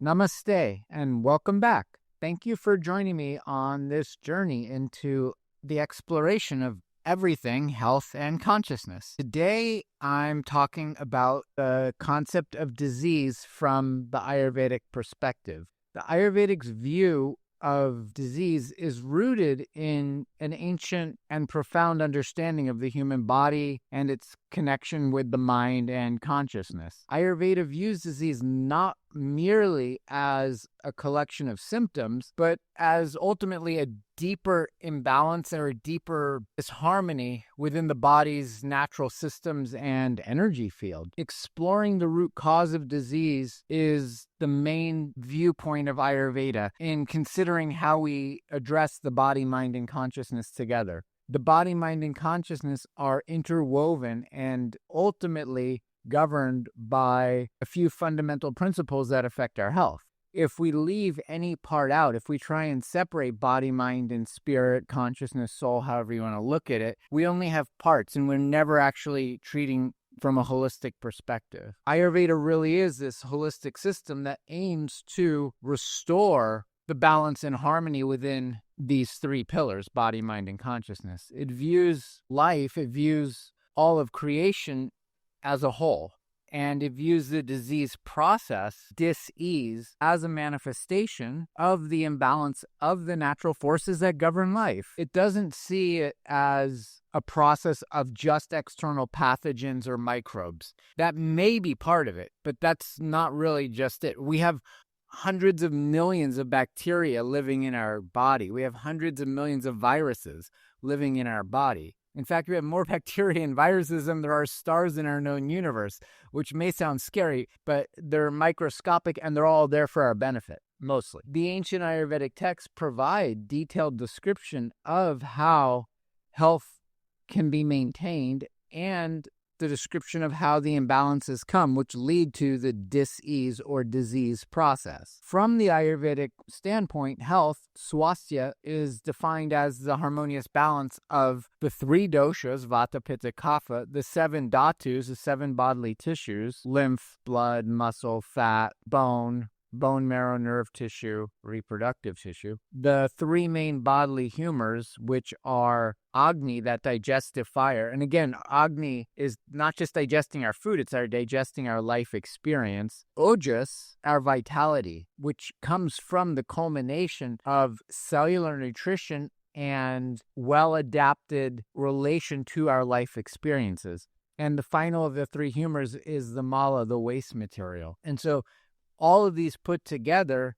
Namaste and welcome back. Thank you for joining me on this journey into the exploration of everything health and consciousness. Today, I'm talking about the concept of disease from the Ayurvedic perspective. The Ayurvedic's view of disease is rooted in an ancient and profound understanding of the human body and its connection with the mind and consciousness. Ayurveda views disease not merely as a collection of symptoms, but as ultimately a deeper imbalance or a deeper disharmony within the body's natural systems and energy field. Exploring the root cause of disease is the main viewpoint of Ayurveda in considering how we address the body, mind, and consciousness together. The body, mind, and consciousness are interwoven and ultimately governed by a few fundamental principles that affect our health. If we leave any part out, if we try and separate body, mind, and spirit, consciousness, soul, however you want to look at it, we only have parts and we're never actually treating from a holistic perspective. Ayurveda really is this holistic system that aims to restore the balance and harmony within these three pillars, body, mind, and consciousness. It views life, it views all of creation as a whole, and it views the disease process, dis-ease, as a manifestation of the imbalance of the natural forces that govern life. It doesn't see it as a process of just external pathogens or microbes. That may be part of it, but that's not really just it. We have hundreds of millions of bacteria living in our body. We have hundreds of millions of viruses living in our body. In fact, we have more bacteria and viruses than there are stars in our known universe, which may sound scary, but they're microscopic and they're all there for our benefit, mostly. The ancient Ayurvedic texts provide detailed description of how health can be maintained and the description of how the imbalances come, which lead to the dis-ease or disease process. From the Ayurvedic standpoint, health, swasthya, is defined as the harmonious balance of the three doshas, Vata, Pitta, Kapha, the seven dhatus, the seven bodily tissues, lymph, blood, muscle, fat, bone marrow, nerve tissue, reproductive tissue. The three main bodily humors, which are Agni, that digestive fire. And again, Agni is not just digesting our food, it's digesting our life experience. Ojas, our vitality, which comes from the culmination of cellular nutrition and well-adapted relation to our life experiences. And the final of the three humors is the mala, the waste material. And so all of these put together,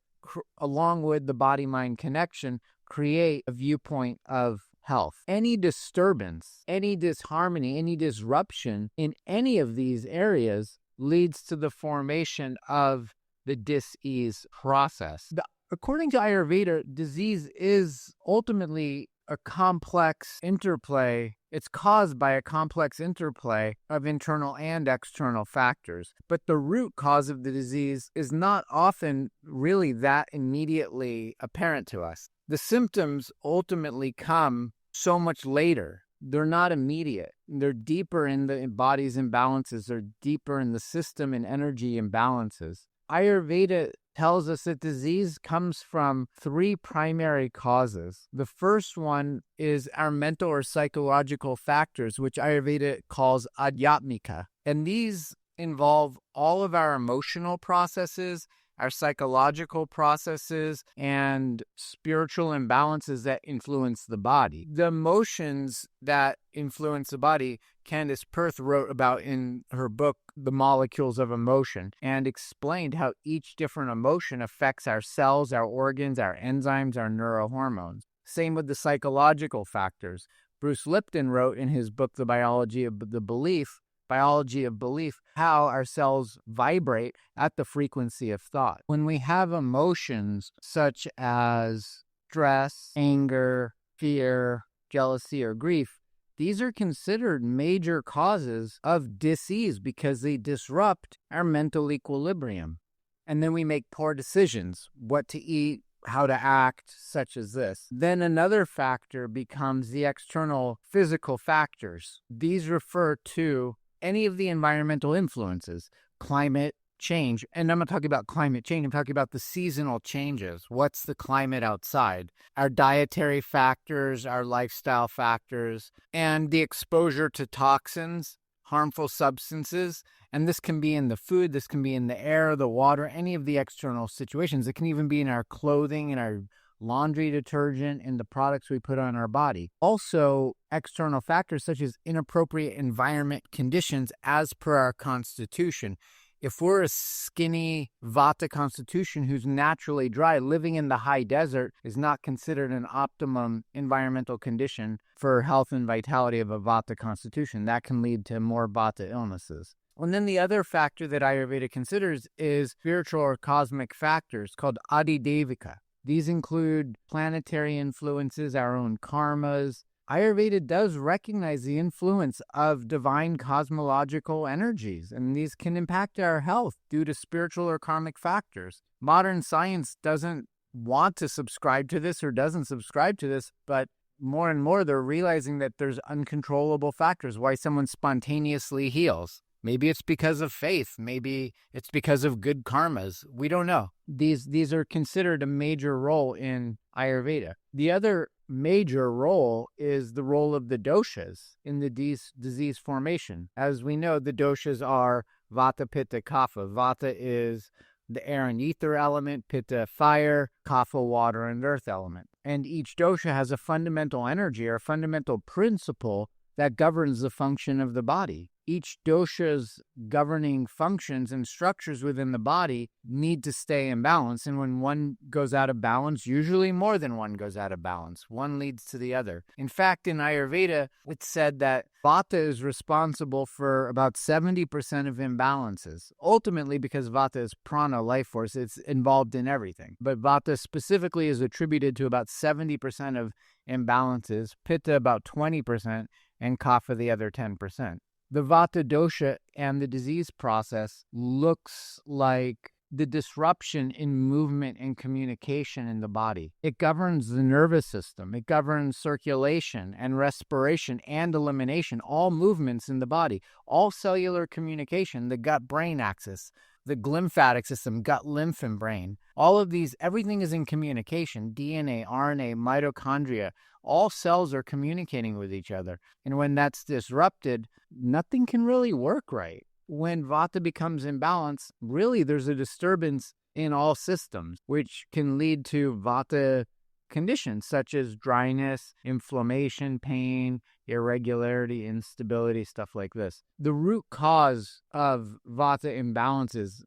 along with the body-mind connection, create a viewpoint of health. Any disturbance, any disharmony, any disruption in any of these areas leads to the formation of the dis-ease process. According to Ayurveda, disease is ultimately a complex interplay. It's caused by a complex interplay of internal and external factors. But the root cause of the disease is not often really that immediately apparent to us. The symptoms ultimately come so much later. They're not immediate. They're deeper in the body's imbalances. They're deeper in the system and energy imbalances. Ayurveda tells us that disease comes from three primary causes. The first one is our mental or psychological factors, which Ayurveda calls adhyatmika. And these involve all of our emotional processes, our psychological processes, and spiritual imbalances that influence the body. The emotions that influence the body, Candace Perth wrote about in her book, The Molecules of Emotion, and explained how each different emotion affects our cells, our organs, our enzymes, our neurohormones. Same with the psychological factors. Bruce Lipton wrote in his book, The Biology of Belief, how our cells vibrate at the frequency of thought. When we have emotions such as stress, anger, fear, jealousy, or grief, these are considered major causes of dis-ease because they disrupt our mental equilibrium. And then we make poor decisions, what to eat, how to act, such as this. Then another factor becomes the external physical factors. These refer to any of the environmental influences, climate change, and I'm not talking about climate change, I'm talking about the seasonal changes. What's the climate outside? Our dietary factors, our lifestyle factors, and the exposure to toxins, harmful substances. And this can be in the food, this can be in the air, the water, any of the external situations. It can even be in our clothing, in our laundry detergent, in the products we put on our body. Also, external factors such as inappropriate environment conditions as per our constitution. If we're a skinny Vata constitution who's naturally dry, living in the high desert is not considered an optimum environmental condition for health and vitality of a Vata constitution. That can lead to more Vata illnesses. And then the other factor that Ayurveda considers is spiritual or cosmic factors called adidevika. These include planetary influences, our own karmas. Ayurveda does recognize the influence of divine cosmological energies, and these can impact our health due to spiritual or karmic factors. Modern science doesn't want to subscribe to this or doesn't subscribe to this, but more and more they're realizing that there's uncontrollable factors, why someone spontaneously heals. Maybe it's because of faith. Maybe it's because of good karmas. We don't know. These are considered a major role in Ayurveda. The other major role is the role of the doshas in the disease formation. As we know, the doshas are Vata, Pitta, Kapha. Vata is the air and ether element, Pitta, fire, Kapha, water and earth element. And each dosha has a fundamental energy or a fundamental principle that governs the function of the body. Each dosha's governing functions and structures within the body need to stay in balance. And when one goes out of balance, usually more than one goes out of balance. One leads to the other. In fact, in Ayurveda, it's said that Vata is responsible for about 70% of imbalances. Ultimately, because Vata is prana, life force, it's involved in everything. But Vata specifically is attributed to about 70% of imbalances, Pitta about 20%, and Kapha the other 10%. The Vata dosha and the disease process looks like the disruption in movement and communication in the body. It governs the nervous system. It governs circulation and respiration and elimination, all movements in the body, all cellular communication, the gut-brain axis, the glymphatic system, gut, lymph, and brain. All of these, everything is in communication. DNA, RNA, mitochondria, all cells are communicating with each other. And when that's disrupted, nothing can really work right. When Vata becomes imbalanced, really there's a disturbance in all systems, which can lead to Vata conditions such as dryness, inflammation, pain, irregularity, instability, stuff like this. The root cause of Vata imbalances,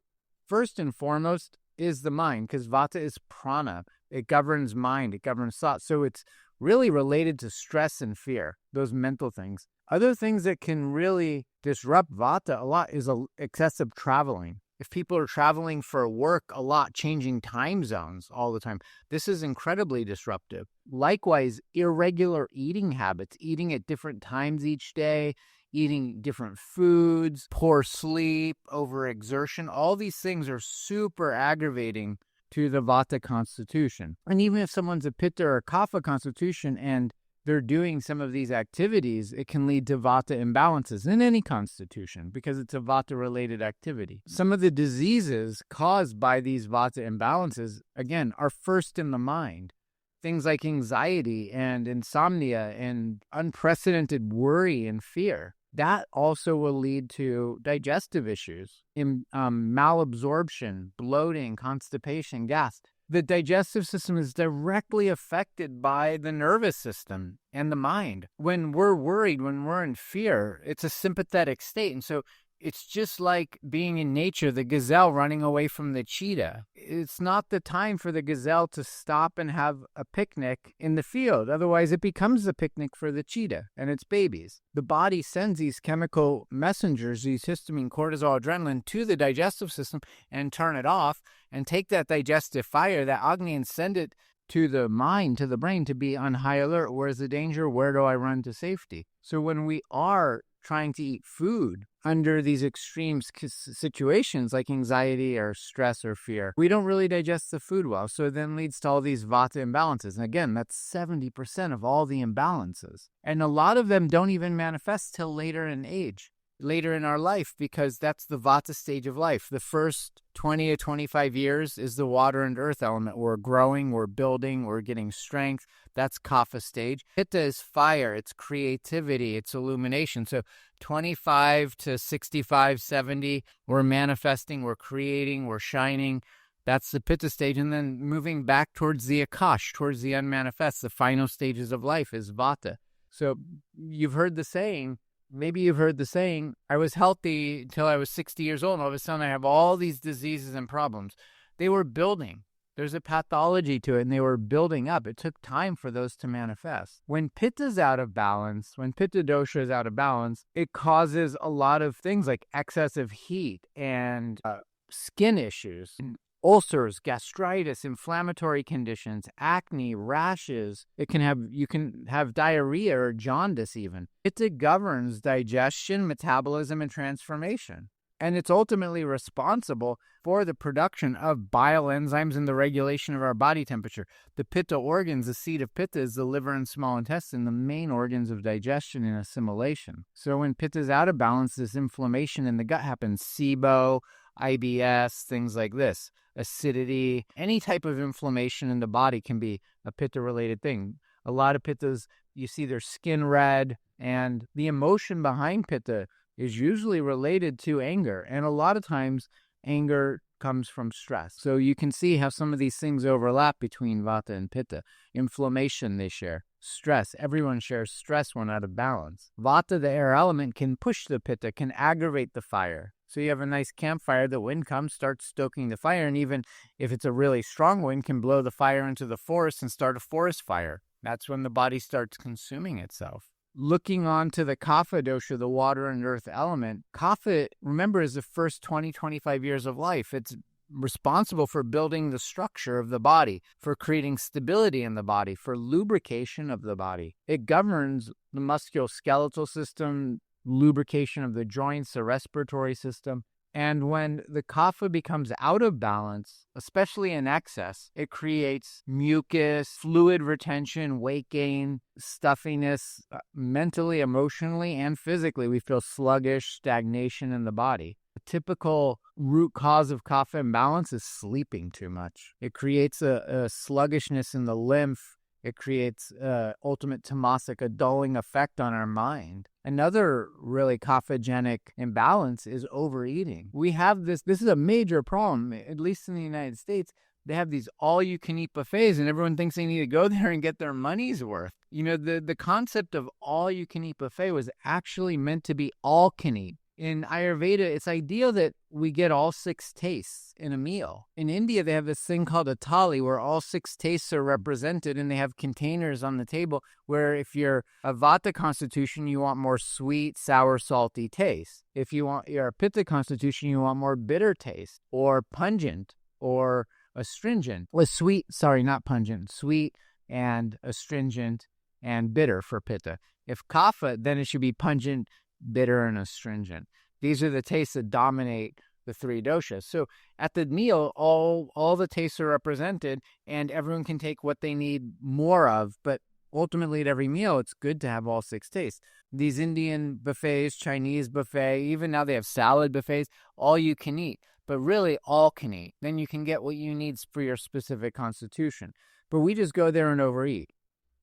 first and foremost, is the mind, because Vata is prana. It governs mind, it governs thought. So it's really related to stress and fear, those mental things. Other things that can really disrupt Vata a lot is excessive traveling. If people are traveling for work a lot, changing time zones all the time, this is incredibly disruptive. Likewise, irregular eating habits, eating at different times each day, eating different foods, poor sleep, overexertion, all these things are super aggravating to the Vata constitution. And even if someone's a Pitta or Kapha constitution and they're doing some of these activities, it can lead to Vata imbalances in any constitution because it's a Vata-related activity. Some of the diseases caused by these Vata imbalances, again, are first in the mind. Things like anxiety and insomnia and unprecedented worry and fear. That also will lead to digestive issues, malabsorption, bloating, constipation, gas. The digestive system is directly affected by the nervous system and the mind. When we're worried, when we're in fear, it's a sympathetic state. And so it's just like being in nature, the gazelle running away from the cheetah. It's not the time for the gazelle to stop and have a picnic in the field. Otherwise, it becomes a picnic for the cheetah and its babies. The body sends these chemical messengers, these histamine, cortisol, adrenaline, to the digestive system and turn it off and take that digestive fire, that Agni, and send it to the mind, to the brain, to be on high alert. Where's the danger? Where do I run to safety? So when we are trying to eat food under these extreme situations like anxiety or stress or fear, we don't really digest the food well. So it then leads to all these Vata imbalances. And again, that's 70% of all the imbalances. And a lot of them don't even manifest till later in age. later in our life, because that's the Vata stage of life. The first 20 to 25 years is the water and earth element. We're growing, we're building, we're getting strength. That's Kapha stage. Pitta is fire, it's creativity, it's illumination. So 25 to 65, 70, we're manifesting, we're creating, we're shining. That's the Pitta stage. And then moving back towards the Akash, towards the unmanifest, the final stages of life is Vata. So you've heard the saying, maybe you've heard the saying, I was healthy until I was 60 years old, and all of a sudden I have all these diseases and problems. They were building. There's a pathology to it, and they were building up. It took time for those to manifest. When Pitta's out of balance, when Pitta dosha is out of balance, it causes a lot of things like excessive heat and skin issues, ulcers, gastritis, inflammatory conditions, acne, rashes. You can have diarrhea or jaundice even. Pitta governs digestion, metabolism, and transformation. And it's ultimately responsible for the production of bile enzymes and the regulation of our body temperature. The Pitta organs, the seat of Pitta is the liver and small intestine, the main organs of digestion and assimilation. So when Pitta is out of balance, this inflammation in the gut happens. SIBO, IBS, things like this. Acidity, any type of inflammation in the body can be a Pitta-related thing. A lot of Pittas, you see their skin red, and the emotion behind Pitta is usually related to anger. And a lot of times, anger comes from stress. So you can see how some of these things overlap between Vata and Pitta. Inflammation they share. Stress. Everyone shares stress when out of balance. Vata, the air element, can push the Pitta, can aggravate the fire. So you have a nice campfire, the wind comes, starts stoking the fire, and even if it's a really strong wind, can blow the fire into the forest and start a forest fire. That's when the body starts consuming itself. Looking on to the Kapha dosha, the water and earth element, Kapha, remember, is the first 20, 25 years of life. It's responsible for building the structure of the body, for creating stability in the body, for lubrication of the body. It governs the musculoskeletal system, lubrication of the joints, the respiratory system. And when the Kapha becomes out of balance, especially in excess, it creates mucus, fluid retention, weight gain, stuffiness, mentally, emotionally, and physically. We feel sluggish, stagnation in the body. A typical root cause of Kapha imbalance is sleeping too much. It creates a sluggishness in the lymph. It creates ultimate tamasic, a dulling effect on our mind. Another really kaphagenic imbalance is overeating. We have this is a major problem, at least in the United States. They have these all-you-can-eat buffets, and everyone thinks they need to go there and get their money's worth. You know, the concept of all-you-can-eat buffet was actually meant to be all-can-eat. In Ayurveda, it's ideal that we get all 6 tastes in a meal. In India, they have this thing called a thali where all 6 tastes are represented, and they have containers on the table where if you're a Vata constitution, you want more sweet, sour, salty taste. If you're a Pitta constitution, you want more bitter taste or pungent or astringent. Sweet and astringent and bitter for Pitta. If Kapha, then it should be pungent, bitter, and astringent. These are the tastes that dominate the 3 doshas. So at the meal, all the tastes are represented, and everyone can take what they need more of. But ultimately, at every meal, it's good to have all 6 tastes. These Indian buffets, Chinese buffet, even now they have salad buffets, all you can eat. But really, all can eat. Then you can get what you need for your specific constitution. But we just go there and overeat.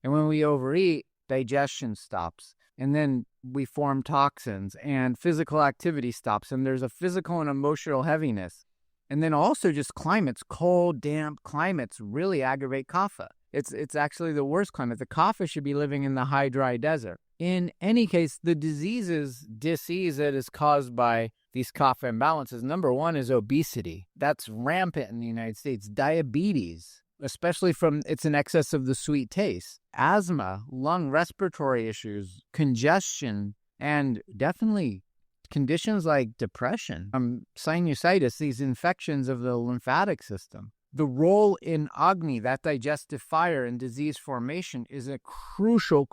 And when we overeat, digestion stops. And then we form toxins, and physical activity stops, and there's a physical and emotional heaviness. And then also just climates, cold, damp climates really aggravate Kapha. It's actually the worst climate. The Kapha should be living in the high, dry desert. In any case, the disease that is caused by these Kapha imbalances, number 1 is obesity. That's rampant in the United States. Diabetes, especially from it's in excess of the sweet taste. Asthma, lung respiratory issues, congestion, and definitely conditions like depression, sinusitis, these infections of the lymphatic system. The role in Agni, that digestive fire and disease formation, is a crucial,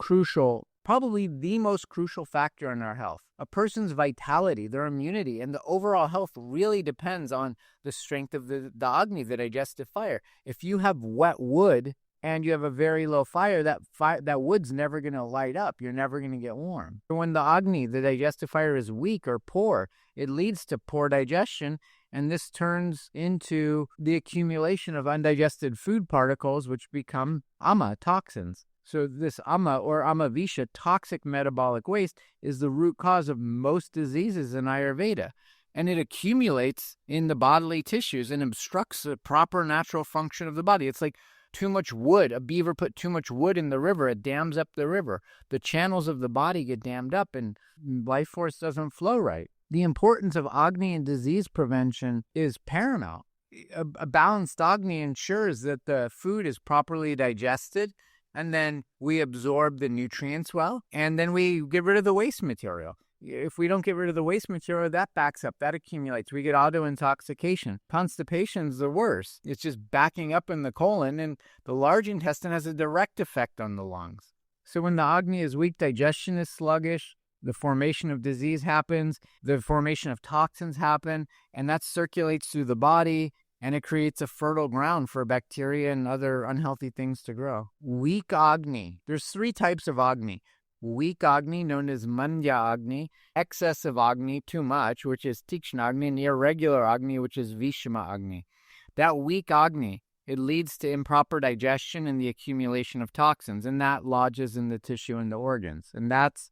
probably the most crucial factor in our health. A person's vitality, their immunity, and the overall health really depends on the strength of the Agni, the digestive fire. If you have wet wood and you have a very low fire, that wood's never going to light up. You're never going to get warm. When the Agni, the digestive fire, is weak or poor, it leads to poor digestion, and this turns into the accumulation of undigested food particles, which become amma, toxins. So this amma or amavisha, toxic metabolic waste, is the root cause of most diseases in Ayurveda. And it accumulates in the bodily tissues and obstructs the proper natural function of the body. It's like too much wood. A beaver put too much wood in the river. It dams up the river. The channels of the body get dammed up and life force doesn't flow right. The importance of Agni in disease prevention is paramount. A balanced Agni ensures that the food is properly digested, and then we absorb the nutrients well, and then we get rid of the waste material. If we don't get rid of the waste material, that backs up, that accumulates. We get auto-intoxication. Constipation's the worst. It's just backing up in the colon, and the large intestine has a direct effect on the lungs. So when the Agni is weak, digestion is sluggish, the formation of disease happens, the formation of toxins happen, and that circulates through the body, and it creates a fertile ground for bacteria and other unhealthy things to grow. Weak Agni. There's 3 types of Agni. Weak Agni, known as Manya Agni, excessive Agni, too much, which is Tikshna Agni, and irregular Agni, which is Vishama Agni. That weak Agni, it leads to improper digestion and the accumulation of toxins, and that lodges in the tissue and the organs. And that's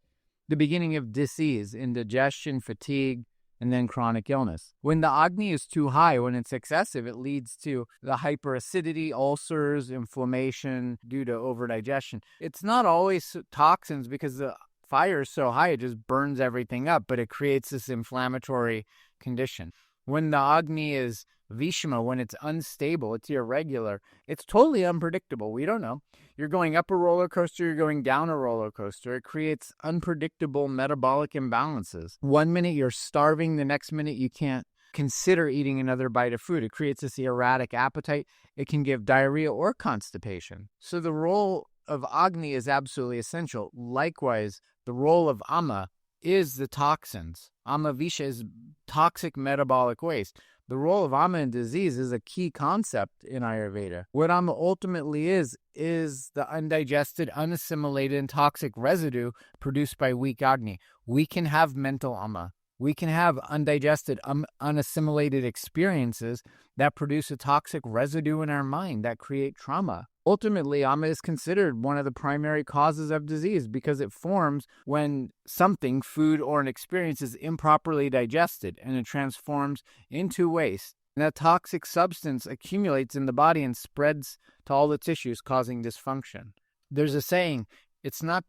the beginning of disease, indigestion, fatigue, and then chronic illness. When the Agni is too high, when it's excessive, it leads to the hyperacidity, ulcers, inflammation due to overdigestion. It's not always toxins because the fire is so high, it just burns everything up, but it creates this inflammatory condition. When the Agni is Vishama, when it's unstable, it's irregular, it's totally unpredictable. We don't know. You're going up a roller coaster, you're going down a roller coaster. It creates unpredictable metabolic imbalances. One minute you're starving, the next minute you can't consider eating another bite of food. It creates this erratic appetite. It can give diarrhea or constipation. So the role of Agni is absolutely essential. Likewise, the role of amma is the toxins. Amavisha is toxic metabolic waste. The role of amma in disease is a key concept in Ayurveda. What amma ultimately is the undigested, unassimilated, and toxic residue produced by weak Agni. We can have mental amma. We can have undigested, unassimilated experiences that produce a toxic residue in our mind that create trauma. Ultimately, amma is considered one of the primary causes of disease because it forms when something, food or an experience, is improperly digested and it transforms into waste. And that toxic substance accumulates in the body and spreads to all the tissues, causing dysfunction. There's a saying, it's not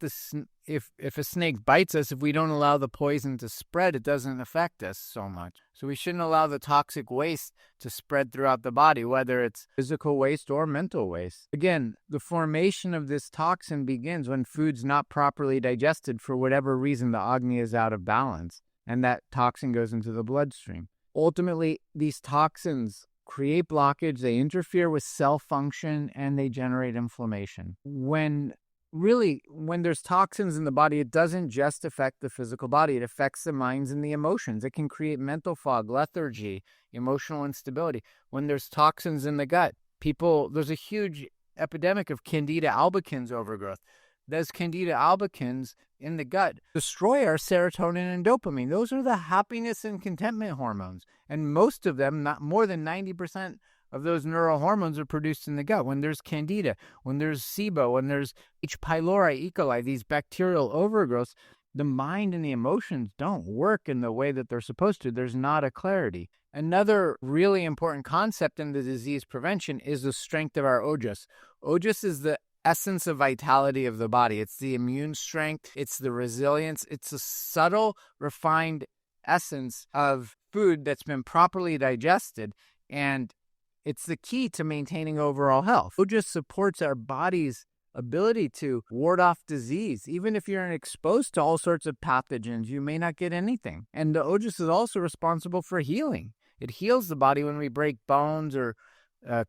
if a snake bites us, if we don't allow the poison to spread, it doesn't affect us so much. So we shouldn't allow the toxic waste to spread throughout the body, whether it's physical waste or mental waste. Again, the formation of this toxin begins when food's not properly digested for whatever reason. The Agni is out of balance, and that toxin goes into the bloodstream. Ultimately, these toxins create blockage, they interfere with cell function, and they generate inflammation. When there's toxins in the body, it doesn't just affect the physical body. It affects the minds and the emotions. It can create mental fog, lethargy, emotional instability. When there's toxins in the gut, there's a huge epidemic of Candida albicans overgrowth. Those Candida albicans in the gut destroy our serotonin and dopamine. Those are the happiness and contentment hormones. And most of them, not more than 90%, of those neurohormones are produced in the gut. When there's Candida, when there's SIBO, when there's H. pylori, E. coli, these bacterial overgrowths, the mind and the emotions don't work in the way that they're supposed to. There's not a clarity. Another really important concept in the disease prevention is the strength of our Ojas. Ojas is the essence of vitality of the body. It's the immune strength. It's the resilience. It's a subtle, refined essence of food that's been properly digested, and it's the key to maintaining overall health. Ojas supports our body's ability to ward off disease. Even if you're exposed to all sorts of pathogens, you may not get anything. And the Ojas is also responsible for healing. It heals the body when we break bones or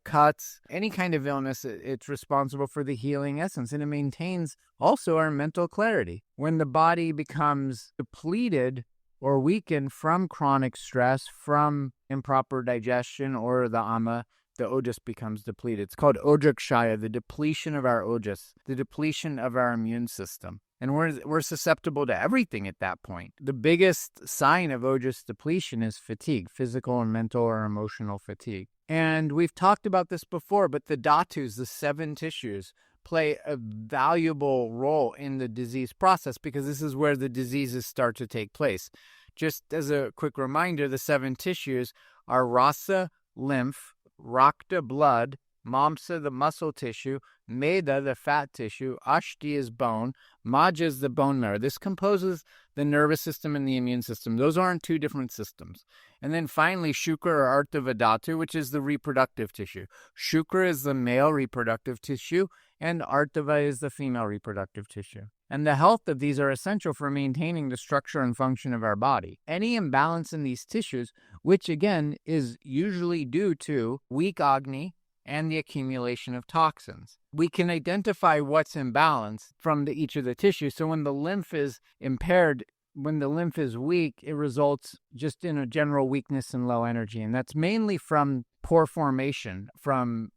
cuts, any kind of illness. It's responsible for the healing essence, and it maintains also our mental clarity. When the body becomes depleted or weakened from chronic stress, from improper digestion or the amma, the ojas becomes depleted. It's called ojakshaya, the depletion of our ojas, the depletion of our immune system. And we're susceptible to everything at that point. The biggest sign of ojas depletion is fatigue, physical and mental or emotional fatigue. And we've talked about this before, but the dhatus, the 7 tissues, play a valuable role in the disease process because this is where the diseases start to take place. Just as a quick reminder, the 7 tissues are rasa, lymph, rakta, blood, mamsa, the muscle tissue, meda, the fat tissue, ashti is bone, maja is the bone marrow. This composes the nervous system and the immune system. Those aren't 2 different systems. And then finally, shukra or artava dhatu, which is the reproductive tissue. Shukra is the male reproductive tissue, and artava is the female reproductive tissue. And the health of these are essential for maintaining the structure and function of our body. Any imbalance in these tissues, which again is usually due to weak Agni and the accumulation of toxins. We can identify what's imbalanced from each of the tissues. So when the lymph is impaired, when the lymph is weak, it results just in a general weakness and low energy. And that's mainly from poor formation, from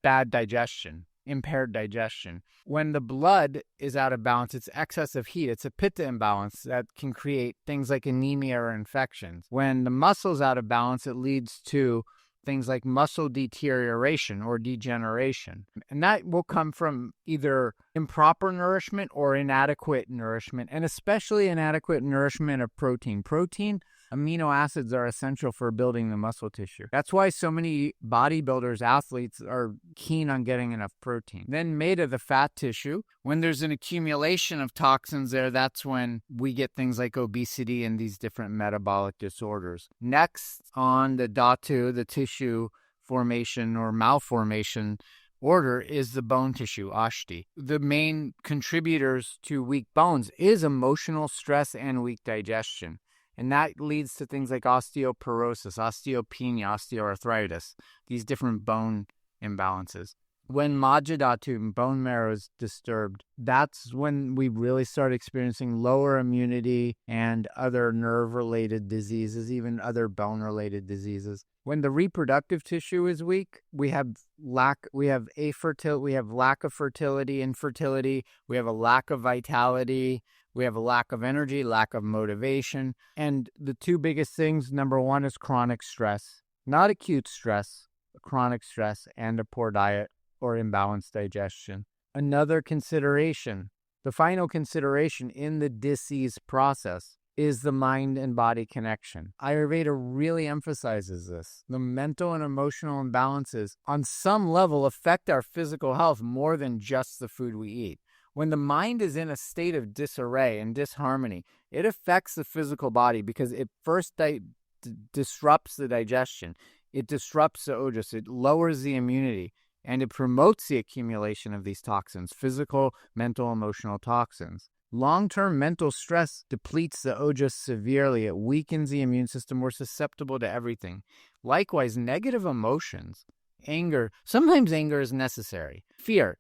bad digestion, impaired digestion. When the blood is out of balance, it's excess of heat. It's a Pitta imbalance that can create things like anemia or infections. When the muscle's out of balance, it leads to things like muscle deterioration or degeneration. And that will come from either improper nourishment or inadequate nourishment, and especially inadequate nourishment of protein. Protein, amino acids are essential for building the muscle tissue. That's why so many bodybuilders, athletes are keen on getting enough protein. Then meta, the fat tissue. When there's an accumulation of toxins there, that's when we get things like obesity and these different metabolic disorders. Next on the dhatu, the tissue formation or malformation order, is the bone tissue, ashti. The main contributors to weak bones is emotional stress and weak digestion. And that leads to things like osteoporosis, osteopenia, osteoarthritis, these different bone imbalances. When majadhatu, bone marrow, is disturbed, that's when we really start experiencing lower immunity and other nerve-related diseases, even other bone-related diseases. When the reproductive tissue is weak, we have lack of fertility, infertility, we have a lack of vitality, we have a lack of energy, lack of motivation. And the 2 biggest things, number 1 is chronic stress, not acute stress, chronic stress, and a poor diet or imbalanced digestion. Another consideration, the final consideration in the disease process, is the mind and body connection. Ayurveda really emphasizes this. The mental and emotional imbalances on some level affect our physical health more than just the food we eat. When the mind is in a state of disarray and disharmony, it affects the physical body because it first disrupts the digestion. It disrupts the ojas. It lowers the immunity. And it promotes the accumulation of these toxins, physical, mental, emotional toxins. Long-term mental stress depletes the ojas severely. It weakens the immune system. We're susceptible to everything. Likewise, negative emotions, anger, sometimes anger is necessary. Fear,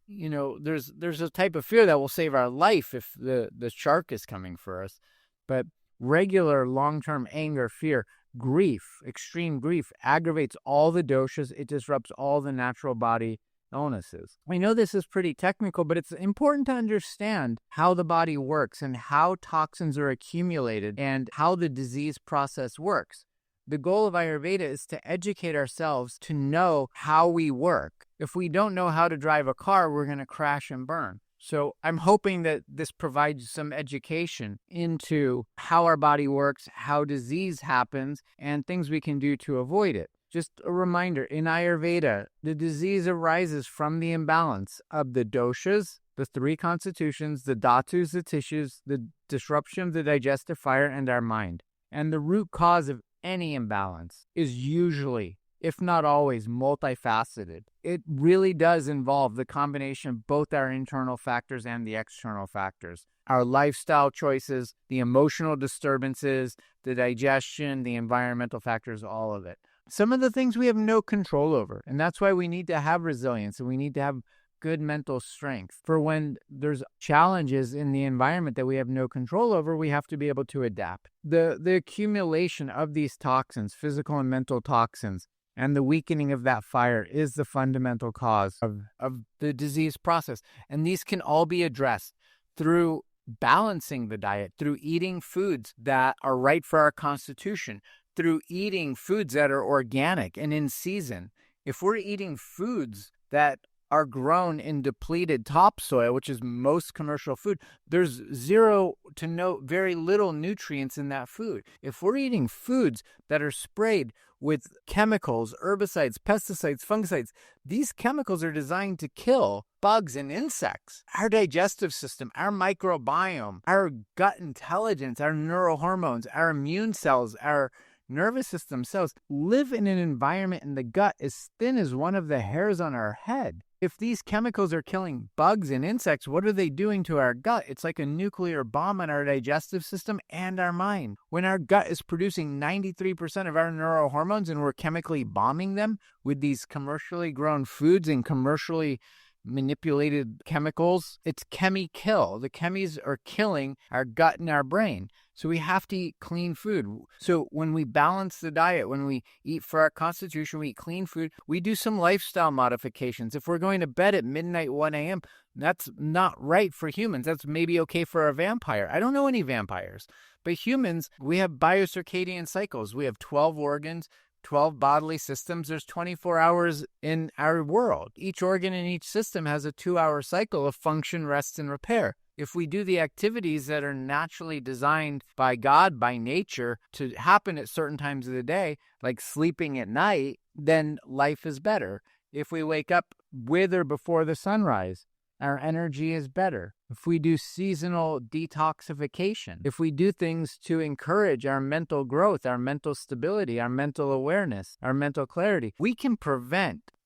there's a type of fear that will save our life if the shark is coming for us. But regular long-term anger, fear, grief, extreme grief, aggravates all the doshas. It disrupts all the natural body illnesses. I know this is pretty technical, but it's important to understand how the body works and how toxins are accumulated and how the disease process works. The goal of Ayurveda is to educate ourselves to know how we work. If we don't know how to drive a car, we're going to crash and burn. So I'm hoping that this provides some education into how our body works, how disease happens, and things we can do to avoid it. Just a reminder, in Ayurveda, the disease arises from the imbalance of the doshas, the 3 constitutions, the dhatus, the tissues, the disruption of the digestive fire, and our mind. And the root cause of any imbalance is usually, if not always, multifaceted. It really does involve the combination of both our internal factors and the external factors. Our lifestyle choices, the emotional disturbances, the digestion, the environmental factors, all of it. Some of the things we have no control over, and that's why we need to have resilience and we need to have good mental strength. For when there's challenges in the environment that we have no control over, we have to be able to adapt. The accumulation of these toxins, physical and mental toxins, And the weakening of that fire is the fundamental cause of the disease process. And these can all be addressed through balancing the diet, through eating foods that are right for our constitution, through eating foods that are organic and in season. If we're eating foods that are grown in depleted topsoil, which is most commercial food, there's zero to very little nutrients in that food. If we're eating foods that are sprayed with chemicals, herbicides, pesticides, fungicides, these chemicals are designed to kill bugs and insects. Our digestive system, our microbiome, our gut intelligence, our neurohormones, our immune cells, our nervous system cells live in an environment in the gut as thin as one of the hairs on our head. If these chemicals are killing bugs and insects, what are they doing to our gut? It's like a nuclear bomb on our digestive system and our mind. When our gut is producing 93% of our neurohormones and we're chemically bombing them with these commercially grown foods and commercially manipulated chemicals, it's chemi-kill. The chemis are killing our gut and our brain. So we have to eat clean food. So when we balance the diet, when we eat for our constitution, we eat clean food, we do some lifestyle modifications. If we're going to bed at midnight, 1 a.m., that's not right for humans. That's maybe okay for a vampire. I don't know any vampires. But humans, we have biocircadian cycles. We have 12 organs, 12 bodily systems. There's 24 hours in our world. Each organ in each system has a 2-hour cycle of function, rest, and repair. If we do the activities that are naturally designed by God, by nature, to happen at certain times of the day, like sleeping at night, then life is better. If we wake up with or before the sunrise, our energy is better. If we do seasonal detoxification, if we do things to encourage our mental growth, our mental stability, our mental awareness, our mental clarity, we can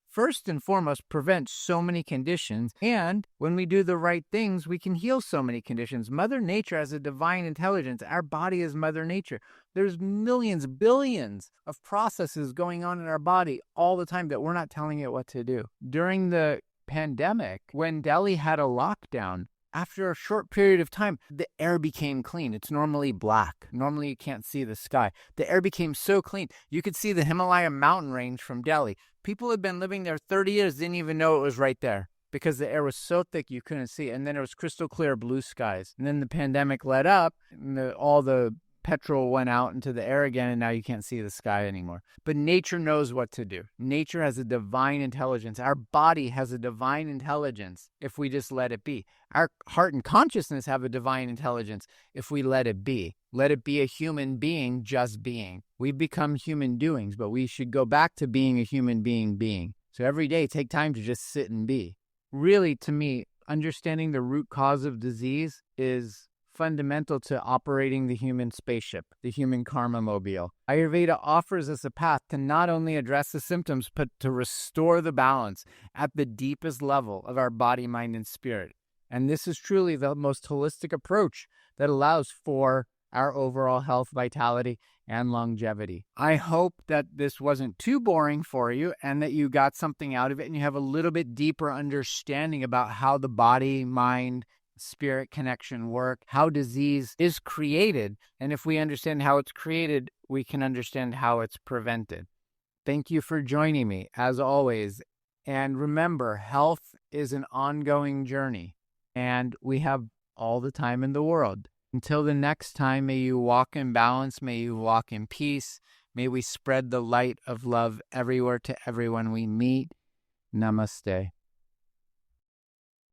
first and foremost, prevent so many conditions. And when we do the right things, we can heal so many conditions. Mother Nature has a divine intelligence. Our body is Mother Nature. There's millions, billions of processes going on in our body all the time that we're not telling it what to do. During the pandemic, when Delhi had a lockdown, after a short period of time, the air became clean. It's normally black. Normally you can't see the sky. The air became so clean. You could see the Himalaya mountain range from Delhi. People had been living there 30 years, didn't even know it was right there because the air was so thick you couldn't see. And then it was crystal clear blue skies. And then the pandemic let up and all the petrol went out into the air again, and now you can't see the sky anymore. But nature knows what to do. Nature has a divine intelligence. Our body has a divine intelligence if we just let it be. Our heart and consciousness have a divine intelligence if we let it be. Let it be a human being just being. We've become human doings, but we should go back to being a human being. So every day, take time to just sit and be. Really, to me, understanding the root cause of disease is fundamental to operating the human spaceship, the human karma mobile. Ayurveda offers us a path to not only address the symptoms, but to restore the balance at the deepest level of our body, mind, and spirit. And this is truly the most holistic approach that allows for our overall health, vitality, and longevity. I hope that this wasn't too boring for you and that you got something out of it and you have a little bit deeper understanding about how the body, mind, spirit connection work, how disease is created. And if we understand how it's created, we can understand how it's prevented. Thank you for joining me, as always. And remember, health is an ongoing journey, and we have all the time in the world. Until the next time, may you walk in balance, may you walk in peace, may we spread the light of love everywhere to everyone we meet. Namaste.